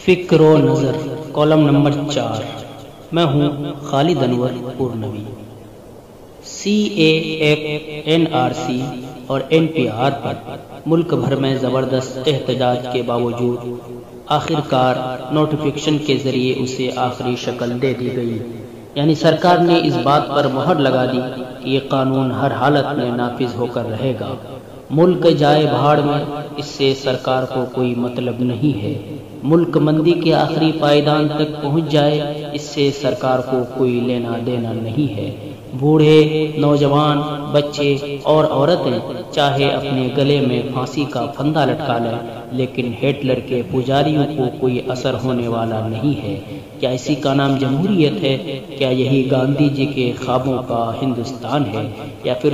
فکر و نظر کالم نمبر 4 میں ہوں خالد انور پورنوی۔ CAF، NRC اور NPR پر ملک بھر میں زبردست احتجاج کے باوجود آخرکار نوٹیفیکیشن کے ذریعے اسے آخری شکل دے دی گئی، یعنی سرکار نے اس بات پر مہر لگا دی کہ یہ قانون ہر حالت میں نافذ ہو کر رہے گا۔ ملک جائے بھاڑ میں، اس سے سرکار کو کوئی مطلب نہیں ہے۔ ملک مندی کے آخری پائیدان تک پہنچ جائے، اس سے سرکار کو کوئی لینا دینا نہیں ہے۔ بوڑھے، نوجوان، بچے اور عورتیں چاہے اپنے گلے میں پھانسی کا پھندا لٹکا لیں، لیکن ہٹلر کے پجاریوں کو کوئی اثر ہونے والا نہیں ہے۔ کیا اسی کا نام جمہوریت ہے؟ کیا یہی گاندھی جی کے خوابوں کا ہندوستان ہے؟ یا پھر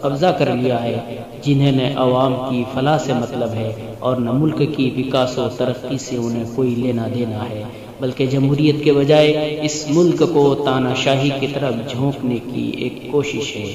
قبضہ کر لیا ہے جنہیں نہ عوام کی فلاح سے مطلب ہے اور نہ ملک کی وکاس و ترقی سے انہیں کوئی لینا دینا ہے، بلکہ جمہوریت کے بجائے اس ملک کو تانا شاہی کی طرف جھونکنے کی ایک کوشش ہے۔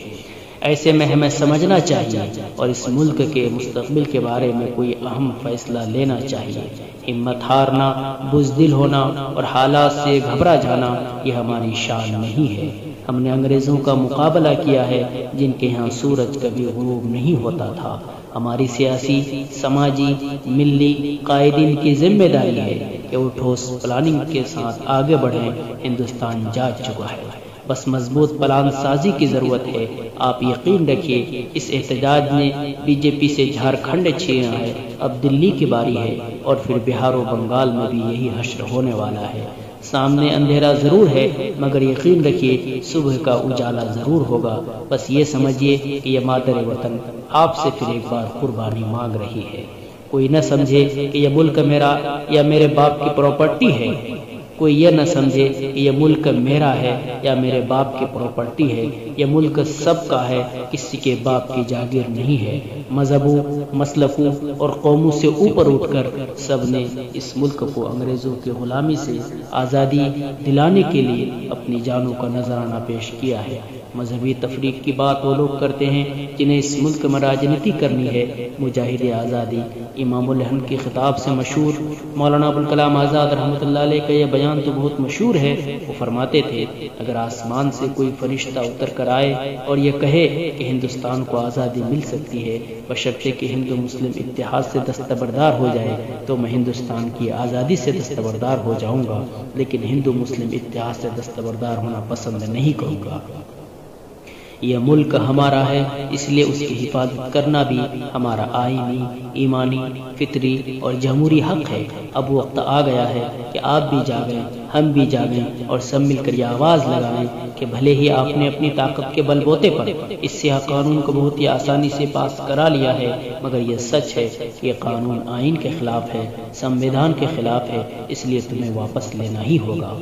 ایسے میں ہمیں سمجھنا چاہیے اور اس ملک کے مستقبل کے بارے میں کوئی اہم فیصلہ لینا چاہیے۔ ہمت ہارنا، بزدل ہونا اور حالات سے گھبرا جانا یہ ہماری شان نہیں ہے۔ ہم نے انگریزوں کا مقابلہ کیا ہے جن کے ہاں سورج کبھی غروب نہیں ہوتا تھا۔ ہماری سیاسی، سماجی، ملی قائدین کی ذمہ داری ہے کہ وہ ٹھوس پلاننگ کے ساتھ آگے بڑھیں۔ ہندوستان جاگ چکا ہے، بس مضبوط پلان سازی کی ضرورت ہے۔ آپ یقین رکھیے، اس احتجاج نے BJP سے جھارکھنڈ چھینا ہے، اب دلی کی باری ہے اور پھر بہار و بنگال میں بھی یہی حشر ہونے والا ہے۔ سامنے اندھیرا ضرور ہے، مگر یقین رکھیے صبح کا اجالا ضرور ہوگا۔ بس یہ سمجھیے کہ یہ مادر وطن آپ سے پھر ایک بار قربانی مانگ رہی ہے۔ کوئی نہ سمجھے کہ یہ ملک میرا یا میرے باپ کی پراپرٹی ہے۔ کوئی یہ نہ سمجھے کہ یہ ملک میرا ہے یا میرے باپ کی پراپرٹی ہے۔ یہ ملک سب کا ہے، کسی کے باپ کی جاگیر نہیں ہے۔ مذہبوں، مسلکوں اور قوموں سے اوپر اٹھ کر سب نے اس ملک کو انگریزوں کی غلامی سے آزادی دلانے کے لیے اپنی جانوں کا نذرانہ پیش کیا ہے۔ مذہبی تفریق کی بات وہ لوگ کرتے ہیں جنہیں اس ملک میں راجنیتی کرنی ہے۔ مجاہد آزادی امام الہند کے خطاب سے مشہور مولانا ابوالکلام آزاد رحمۃ اللہ علیہ کا یہ بیان تو بہت مشہور ہے۔ وہ فرماتے تھے، اگر آسمان سے کوئی فرشتہ اتر کر آئے اور یہ کہے کہ ہندوستان کو آزادی مل سکتی ہے بشرطے کہ ہندو مسلم اتحاد سے دستبردار ہو جائے، تو میں ہندوستان کی آزادی سے دستبردار ہو جاؤں گا، لیکن ہندو مسلم اتحاد سے دستبردار ہونا پسند نہیں کروں گا۔ یہ ملک ہمارا ہے، اس لیے اس کی حفاظت کرنا بھی ہمارا آئینی، ایمانی، فطری اور جمہوری حق ہے۔ اب وقت آ گیا ہے کہ آپ بھی جاگیں، ہم بھی جاگیں اور سب مل کر یہ آواز لگائیں کہ بھلے ہی آپ نے اپنی طاقت کے بل بوتے پر اس سیاہ قانون کو بہت ہی آسانی سے پاس کرا لیا ہے، مگر یہ سچ ہے کہ یہ قانون آئین کے خلاف ہے، سنویدھان کے خلاف ہے، اس لیے تمہیں واپس لینا ہی ہوگا۔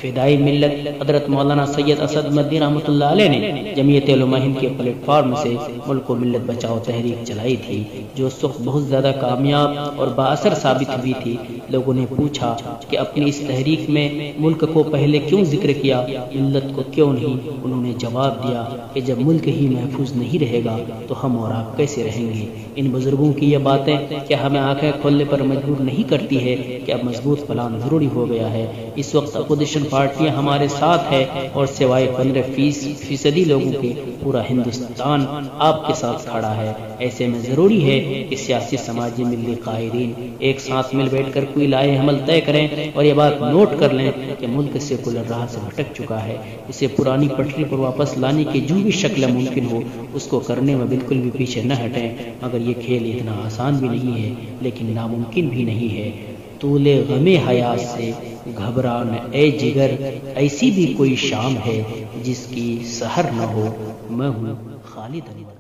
فدائی ملت حضرت مولانا سید اسد مدنی رحمۃ اللہ علیہ نے جمعیت علماء ہند کے پلیٹ فارم سے ملک و ملت بچاؤ تحریک چلائی تھی، جو اس وقت بہت زیادہ کامیاب اور بااثر ثابت ہوئی تھی۔ لوگوں نے پوچھا کہ اپنی اس تحریک میں ملک کو پہلے کیوں ذکر کیا، ملت کو کیوں نہیں؟ انہوں نے جواب دیا کہ جب ملک ہی محفوظ نہیں رہے گا تو ہم اور آپ کیسے رہیں گے؟ ان بزرگوں کی یہ باتیں کیا ہمیں آنکھیں کھولنے پر مجبور نہیں کرتی ہے کہ اب مضبوط پلان ضروری ہو گیا ہے؟ اس وقت اپوزیشن پارٹیاں ہمارے ساتھ ہے اور سوائے 15% لوگوں کے پورا ہندوستان آپ کے ساتھ کھڑا ہے۔ ایسے میں ضروری ہے کہ سیاسی، سماجی، ملی قائدین ایک ساتھ مل بیٹھ کر کوئی لائحہ عمل طے کریں اور یہ بات نوٹ کر لیں کہ ملک سیکولر راہ سے بھٹک چکا ہے۔ اسے پرانی پٹری پر واپس لانے کی جو بھی شکل ممکن ہو اس کو کرنے میں بالکل بھی پیچھے نہ ہٹیں، مگر یہ کھیل اتنا آسان بھی نہیں ہے لیکن ناممکن بھی نہیں ہے۔ طول غم حیات سے گھبرا نہ اے جگر، ایسی بھی کوئی شام ہے جس کی سحر نہ ہو۔ میں ہوں خالد انور۔